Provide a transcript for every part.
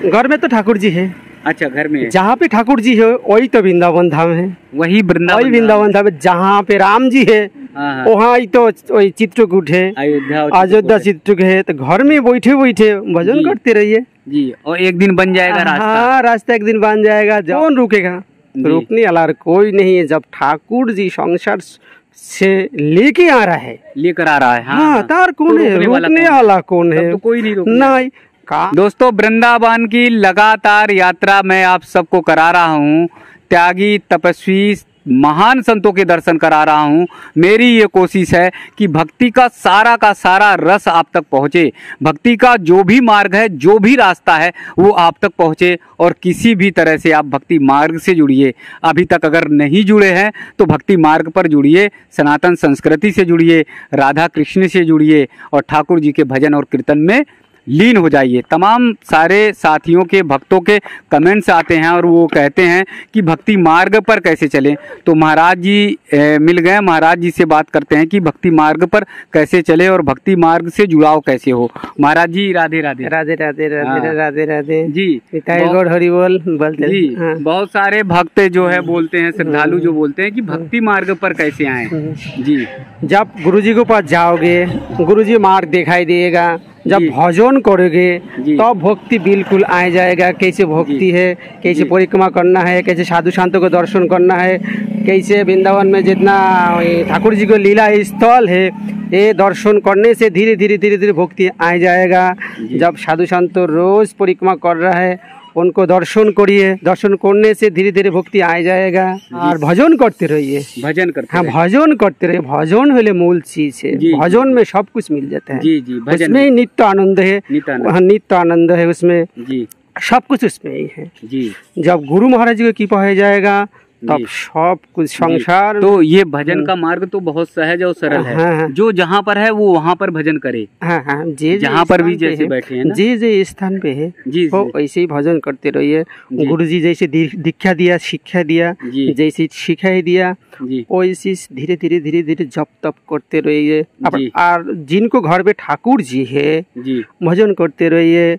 घर में तो ठाकुर जी है। अच्छा, घर में जहाँ पे ठाकुर जी है वही तो वृंदावन धाम है। वही वृंदावन धाम है। जहाँ पे राम जी है वहाँ ही तो वही चित्रकूट है, अयोध्या चित्रकूट है। तो घर में बैठे बैठे भजन करते रहिए जी। और एक दिन बन जाएगा रास्ता। हाँ, रास्ता एक दिन बन जाएगा। कौन रुकेगा? रुकने वाला कोई नहीं है। जब ठाकुर जी संसार से लेके आ रहा है, लेकर आ रहा है, हाँ, तार कौन है? रुकने वाला कौन है? तो कोई नहीं नहीं। दोस्तों, वृंदावन की लगातार यात्रा मैं आप सबको करा रहा हूँ। त्यागी, तपस्वी, महान संतों के दर्शन करा रहा हूँ। मेरी ये कोशिश है कि भक्ति का सारा रस आप तक पहुँचे। भक्ति का जो भी मार्ग है, जो भी रास्ता है, वो आप तक पहुँचे। और किसी भी तरह से आप भक्ति मार्ग से जुड़िए। अभी तक अगर नहीं जुड़े हैं तो भक्ति मार्ग पर जुड़िए, सनातन संस्कृति से जुड़िए, राधा कृष्ण से जुड़िए और ठाकुर जी के भजन और कीर्तन में लीन हो जाइए। तमाम सारे साथियों के, भक्तों के कमेंट्स आते हैं और वो कहते हैं कि भक्ति मार्ग पर कैसे चलें। तो महाराज जी मिल गए। महाराज जी से बात करते हैं कि भक्ति मार्ग पर कैसे चले और भक्ति मार्ग से जुड़ाव कैसे हो। महाराज जी, राधे राधे। राधे राधे राधे राधे राधे जी। गौड़ हरि बोल बोलते जी। बहुत सारे भक्त जो है बोलते हैं, श्रद्धालु जो बोलते हैं कि भक्ति मार्ग पर कैसे आए जी। जब गुरु जी के पास जाओगे, गुरु जी मार्ग दिखाई देगा। जब भजन करोगे तो भक्ति बिल्कुल आ जाएगा। कैसे भक्ति है, कैसे परिक्रमा करना है, कैसे साधु संतों को दर्शन करना है, कैसे वृंदावन में जितना ठाकुर जी को लीला स्थल है, ये दर्शन करने से धीरे धीरे भक्ति आ जाएगा। जब साधु संत रोज परिक्रमा कर रहा है, उनको दर्शन करिए। दर्शन करने से धीरे धीरे भक्ति आ जाएगा। और भजन करते रहिए। भजन करते, हाँ, भजन करते रहिए। भजन होले मूल चीज है। भजन में सब कुछ मिल जाता है। जी जी। भजन उसमें नित्य आनंद है, नित्य आनंद है उसमें जी। सब कुछ उसमें ही है जी। जब गुरु महाराज जी की कृपा हो जाएगा तब सब कुछ संसार। तो ये भजन का मार्ग तो बहुत सहज और सरल है। हाँ। जो जहाँ पर है वो वहाँ पर भजन करे। हाँ, जहाँ पर भी जैसे बैठे हैं ना, जे स्थान पे है जी, वो ऐसे ही भजन करते रहिए। गुरु जी जैसे दीक्षा दिया, शिक्षा दिया, जैसे शिक्षा दिया, वैसे धीरे धीरे जप तप करते रहिए। और जिनको घर पे ठाकुर जी है भजन करते रहिए।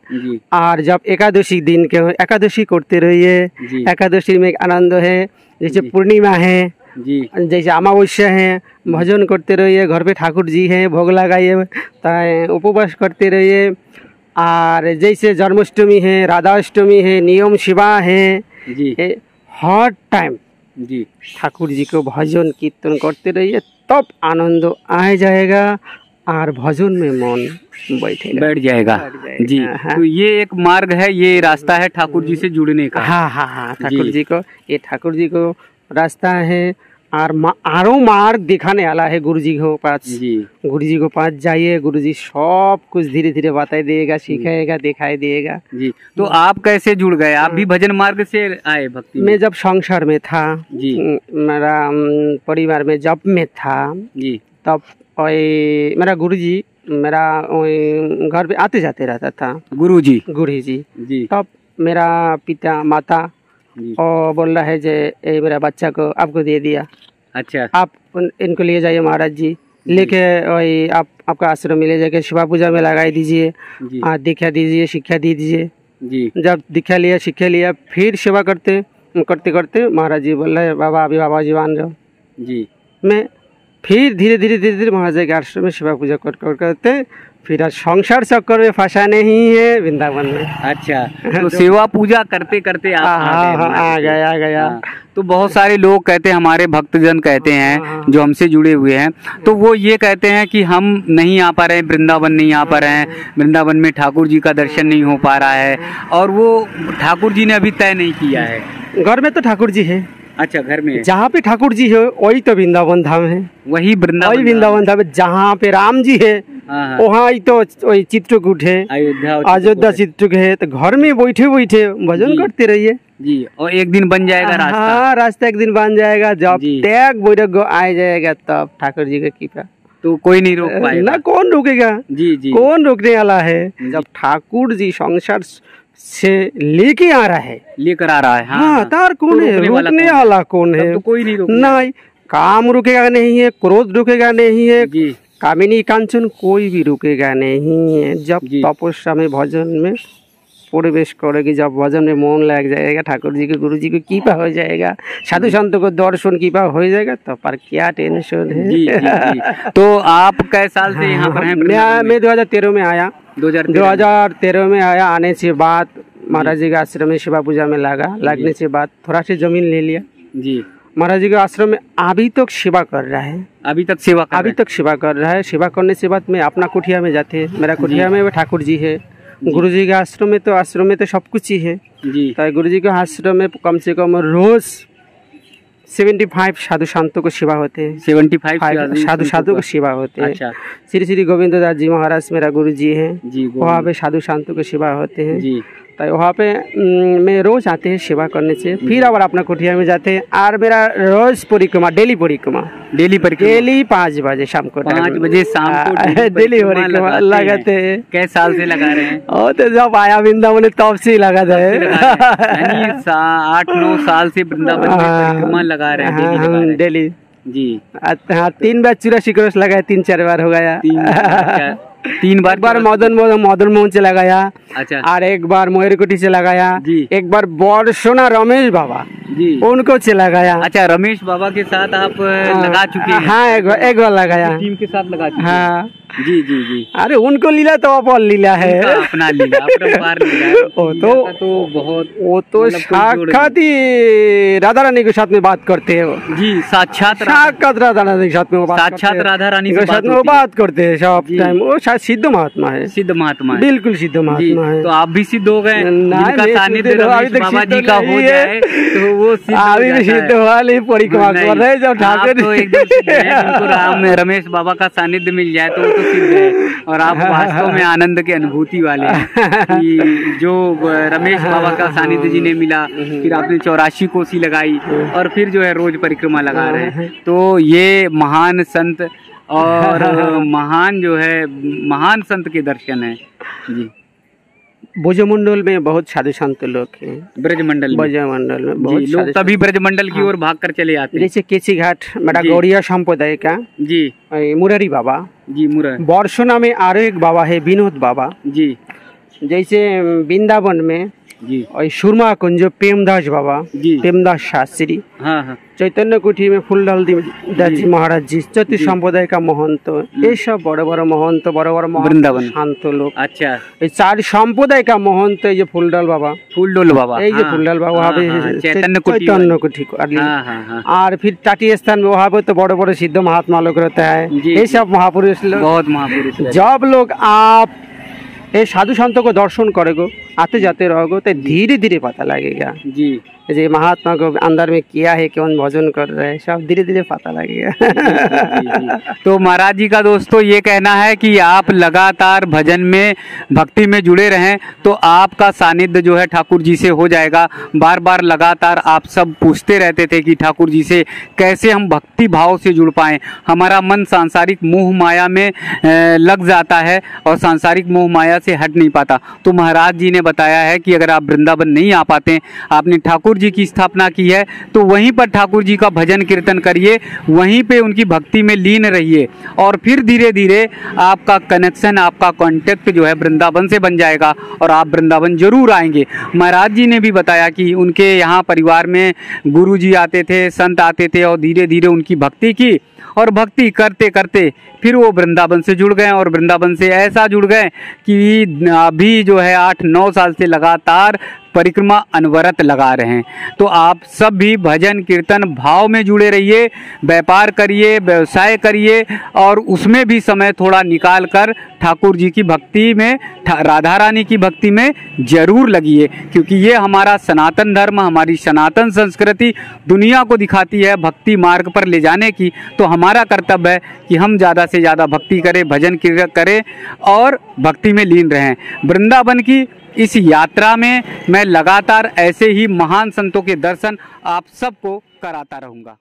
और जब एकादशी दिन के एकादशी करते रहिए। एकादशी में एक आनंद है। जैसे पूर्णिमा है जी, जैसे अमावस्या है, भजन करते रहिए। घर पे ठाकुर जी हैं, भोग लगाइए, उपवास करते रहिए। और जैसे जन्माष्टमी है, राधाष्टमी है, नियम शिवा है, हर टाइम जी ठाकुर जी को भजन कीर्तन करते रहिए, तब आनंद आ जाएगा और भजन में मन बैठ जाएगा जी। तो ये एक मार्ग है, ये रास्ता है ठाकुर जी से जुड़ने का। हाँ, ठाकुर जी को, ये ठाकुर जी को रास्ता है। और आरो मार्ग दिखाने वाला है गुरु जी के पास जी। गुरु जी के पास जाइए, गुरु जी सब कुछ धीरे धीरे बता देगा, सिखाएगा, दिखाई देगा जी। तो आप कैसे जुड़ गए? आप भी भजन मार्ग से आए भक्ति में? मैं जब संसार में था जी, मेरा परिवार में जब मैं था जी, तब मेरा गुरु जी मेरा घर पे आते जाते रहता था। गुरु जी जी। तब मेरा पिता माता और बोल रहा है जे मेरा बच्चा को आपको दे दिया। अच्छा, आप इनको ले जाइए महाराज जी, लेके वही आपका आश्रम में ले जाके शिवा पूजा में लगाई दीजिए, दीक्षा दीजिए, शिक्षा दीजिए जी। जब दीक्षा लिया, शिक्षा लिया, फिर सेवा करते करते महाराज जी बोल रहे बाबा अभी बाबा जी मान जाओ जी। मैं फिर धीरे धीरे महाराज जी के आश्रम में सेवा पूजा करते फिर संसार चक्कर में फंसा नहीं है वृंदावन में। अच्छा, तो सेवा पूजा करते करते आप आ गया। तो बहुत सारे लोग कहते हैं, हमारे भक्तजन कहते हैं जो हमसे जुड़े हुए हैं, तो वो ये कहते हैं कि हम नहीं आ पा रहे हैं, वृंदावन नहीं आ पा रहे हैं, वृंदावन में ठाकुर जी का दर्शन नहीं हो पा रहा है, और वो ठाकुर जी ने अभी तय नहीं किया है। घर में तो ठाकुर जी है। अच्छा, घर में जहाँ पे ठाकुर जी है वही तो वृंदावन धाम है। वही वृंदावन धाम है। जहाँ पे राम जी है वहाँ ही तो वही चित्रकूट है, अयोध्या चित्रकूट है। तो घर में बैठे बैठे भजन करते रहिए जी। और एक दिन बन जाएगा रास्ता। हाँ, रास्ता एक दिन बन जाएगा। जब त्याग वैराग्य आ जाएगा तब ठाकुर जी का कृपा, तो कोई नहीं रोक पाएगा ना। कौन रोकेगा जी जी। कौन रोकने वाला है? जब ठाकुर जी संसार से लेके आ रहा है, लेकर आ रहा है, हाँ, तार कौन है? रोकने वाला कौन है? तो कोई नहीं नहीं। काम रुकेगा नहीं है, क्रोध रुकेगा नहीं है, कामिनी कांचन कोई भी रुकेगा नहीं है। जब तपस्या में भजन में प्रवेश करोगे, जब भजन में मन लग जाएगा, ठाकुर जी के गुरु जी को कृपा हो जाएगा, साधु संतों को दर्शन कृपा हो जाएगा, तो पर क्या टेंशन है। जी। तो आप कै साल से यहाँ पर हैं? मैं 2013 में आया। 2013 में आया। आने से बाद महाराज जी के आश्रम में सेवा पूजा में लगने से बाद थोड़ा सी जमीन ले लिया जी। महाराज जी के आश्रम में अभी तक सेवा कर रहा है। अभी तक सेवा कर रहा है। सेवा करने से बाद मैं अपना कुटिया में जाते हैं। मेरा कुटिया में ठाकुर जी है। गुरु जी के आश्रम में तो सब कुछ ही है जी। तो गुरु जी के आश्रम में कम से कम रोज 75 साधु संतों को सेवा होते हैं। 75 साधु को सेवा होते हैं। अच्छा। श्री श्री गोविंद दास जी महाराज मेरा गुरु जी हैं, वहाँ पे साधु संतों को सेवा होते हैं जी। तो वहाँ पे मैं रोज आते हैं सेवा करने से, फिर और अपना कुटिया में जाते हैं। और मेरा रोज परिक्रमा, डेली 5 बजे शाम को, 5 बजे शाम को डेली परिक्रमा लगाते हैं। कैसे साल से लगा रहे हैं? और तो जब आया वृंदावन तब से लगाते हैं। 8-9 साल से वृंदावन में परिक्रमा लगा रहे हैं डेली जी। हाँ, 3 बार 84 क्रॉस लगाया, 3-4 बार हो गया। 3 बार मदन मोहन से लगाया। अच्छा। और एक बार मयूरकुटी से लगाया जी। एक बार बरसोना रमेश बाबा जी, उनको से लगाया। अच्छा, रमेश बाबा के साथ आप लगा चुके हैं? हाँ, एक बार लगाया। टीम के साथ लगा चुके हैं? हाँ जी जी जी। अरे उनको लीला तो अपन लीला है, अपना लीला, अपरंपार लीला है। वो तो साक्षात ही राधा रानी के साथ में बात करते हैं जी। साक्षात राधा रानी के साथ में राधा रानी के साथ में बात करते हैं सब टाइम। वो शायद सिद्ध महात्मा है। बिल्कुल सिद्ध महात्मा है। तो आप भी सिद्ध हो गए? जिनका सानिध्य रमेश बाबा जी का हो जाए तो वो अभी भी सिद्ध वाले परिक्रमा कर रहे हैं। जब ठाकुर तो रमेश बाबा का सानिध्य मिल जाए तो सिद्ध है। और आप वास्तव में आनंद के अनुभूति वाले हैं कि जो रमेश बाबा का सानिध्य जी ने मिला, फिर आपने 84 कोसी लगाई और फिर जो है रोज परिक्रमा लगा रहे हैं। तो ये महान संत और महान जो है महान संत के दर्शन है जी। ब्रजमंडल में बहुत साधु संत लोग हैं। ब्रजमंडल में बहुत लोग तभी ब्रजमंडल की ओर भाग कर चले आते हैं। जैसे केची घाट मेरा गौड़िया संप्रदाय का जी, मुरारी बाबा जी। बरसोना में आरो एक बाबा है विनोद बाबा जी। जैसे वृंदावन में जी और सुरमा कुंज प्रेमदास बाबा जी, प्रेमदास शास्त्री। हाँ हाँ। चैतन्य कुटी में फूललाल दास जी महाराज जी, चतुर्थ संप्रदाय का महंत, ये सब बड़े बड़े महंत, बड़े बड़े वृंदावन शांत लोग। अच्छा। ये 4 संप्रदाय का महंत है, ये फूलडल बाबा, फूलडोल बाबा, ये फूलडल बाबा वहाँ पे चैतन्य कुटी। और फिर टाटी स्थान में वहाँ पे तो बड़े बड़े सिद्ध महात्मा लोग रहता है। ये सब महापुरुष लोग, बहुत महापुरुष। जब लोग आप ये साधु संतों को दर्शन करोगे, आते जाते रहोगे, तो धीरे धीरे पता लगेगा जी जी महात्मा को अंदर में किया है, कौन भजन कर रहे हैं, सब धीरे धीरे पता लगेगा। जी। तो महाराज जी का दोस्तों ये कहना है कि आप लगातार भजन में भक्ति में जुड़े रहें तो आपका सानिध्य जो है ठाकुर जी से हो जाएगा। बार बार लगातार आप सब पूछते रहते थे कि ठाकुर जी से कैसे हम भक्ति भाव से जुड़ पाएं। हमारा मन सांसारिक मोह माया में लग जाता है और सांसारिक मोह माया से हट नहीं पाता। तो महाराज जी ने बताया है कि अगर आप वृंदावन नहीं आ पाते, आपने ठाकुर जी की स्थापना की है, तो वहीं पर ठाकुर जी का भजन कीर्तन करिए, वहीं पे उनकी भक्ति में लीन रहिए और फिर धीरे धीरे आपका कनेक्शन, आपका कांटेक्ट जो है वृंदावन से बन जाएगा और आप वृंदावन जरूर आएंगे। महाराज जी ने भी बताया कि उनके यहाँ परिवार में गुरु जी आते थे, संत आते थे और धीरे धीरे उनकी भक्ति की और भक्ति करते करते फिर वो वृंदावन से जुड़ गए और वृंदावन से ऐसा जुड़ गए कि अभी जो है 8-9 साल से लगातार परिक्रमा अनवरत लगा रहे हैं। तो आप सब भी भजन कीर्तन भाव में जुड़े रहिए, व्यापार करिए, व्यवसाय करिए और उसमें भी समय थोड़ा निकाल कर ठाकुर जी की भक्ति में, राधा रानी की भक्ति में जरूर लगिए, क्योंकि ये हमारा सनातन धर्म, हमारी सनातन संस्कृति दुनिया को दिखाती है भक्ति मार्ग पर ले जाने की। तो हमारा कर्तव्य है कि हम ज़्यादा से ज़्यादा भक्ति करें, भजन करें और भक्ति में लीन रहें। वृंदावन की इस यात्रा में मैं लगातार ऐसे ही महान संतों के दर्शन आप सबको कराता रहूँगा।